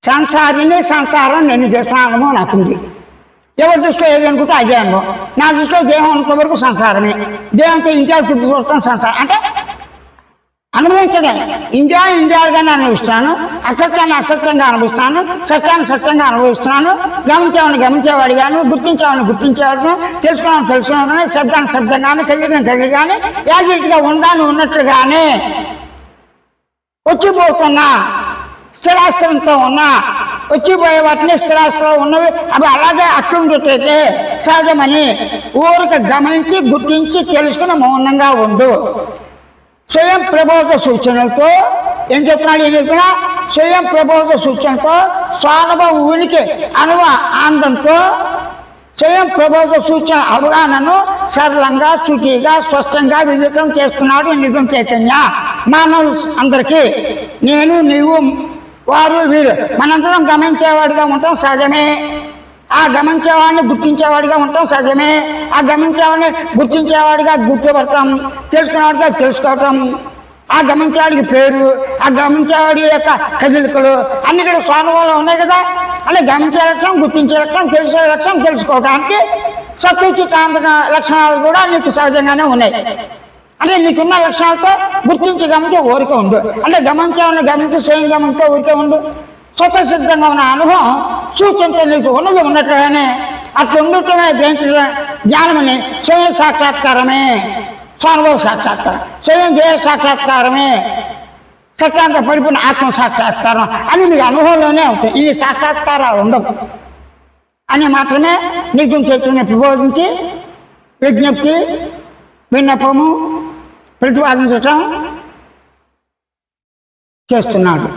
సంసారిని సంసారం నేను చేస్తున్న అనుభవం నాకుంది. ఎవరి దృష్టిలో ఏది అనుకుంటే అదే అనుభవం. నా దృష్టిలో దేహం అంతవరకు సంసారమే. దేహంతో ఇండియాలు తిప్పి చూడటం సంసారం అంటే అనుభవించడం. ఇండియాలుగానే అనుభవిస్తాను, అసత్యాన్ని అసత్యంగా అనుభవిస్తాను, సత్యాన్ని సత్యంగా అనుభవిస్తున్నాను. గమనించేవాడిని గమనించేవాడిగాను, గుర్తించేవాడిని గుర్తించేవాడిను, తెలుసుకున్నాను, శబ్దాన్ని శబ్దంగానే, తెలియగానే యాజిట్గా ఉన్నట్లుగానే వచ్చిపోతున్నా. స్థిరాస్త్రంతో ఉన్నా వచ్చిపోయే వాటిని స్థిరాస్త్రం ఉన్నవి అవి అలాగే అట్లుండేటైతే సహజమని ఊరికి గమనించి గుర్తించి తెలుసుకుని మౌనంగా ఉండు. స్వయం ప్రబోధ సూచనలతో ఏం చెప్తున్నాడు ఈ చెప్పిన స్వయం ప్రబోధ సూచనతో స్వానుభవ ఉనికి ఆనందంతో స్వయం ప్రబోధ సూచన అవగాహనను సరళంగా సూటిగా స్పష్టంగా విదితం చేస్తున్నాడు నిర్గుణ చైతన్య. మానవులు అందరికీ నేను నీవు వారు వీరు మనందరం గమనించేవాడిగా ఉంటాం సహజమే. ఆ గమనించేవాడిని గుర్తించేవాడిగా ఉంటాం సహజమే. ఆ గమనించేవాడిని గుర్తించేవాడిగా గుర్తుపడతాం, తెలుసుకునేవాడిగా తెలుసుకోవటం, ఆ గమనించేవాడికి పేరు, ఆ గమనించేవాడి యొక్క కదలికలు అన్ని కూడా స్వానుభవంలో ఉన్నాయి కదా. అంటే గమనించే లక్షణం, గుర్తించే లక్షణం, తెలిసే లక్షణం, తెలుసుకోవడానికి సత్యుచితాంతక లక్షణాలు కూడా నీకు సహజంగానే ఉన్నాయి. అంటే నీకున్న లక్షణాలతో గుర్తించి గమనించే ఊరిక ఉండు. అంటే గమనించేవాడిని గమనించి స్వయం గమనించే ఊరికే ఉండు. స్వతసిద్ధంగా ఉన్న అనుభవం సూచనతో నీకు ఉన్నట్లుగానే అట్లా ఉండటమే గ్రహించడం జ్ఞానమని స్వయం సాక్షాత్కారమే. స్వానుభవ సాక్షాత్కారం, స్వయం దేహ సాక్షాత్కారమే, సత్యాంత పరిపూర్ణ ఆత్మ సాక్షాత్కారం అని నీకు అనుభవంలోనే అవుతాయి. ఈ సాక్షాత్కారాలు ఉండవు అని మాత్రమే నిర్గుణ చైతన్యం ప్రబోధించి విజ్ఞప్తి, విన్నపము, ప్రతిపాదించటం చేస్తున్నాడు.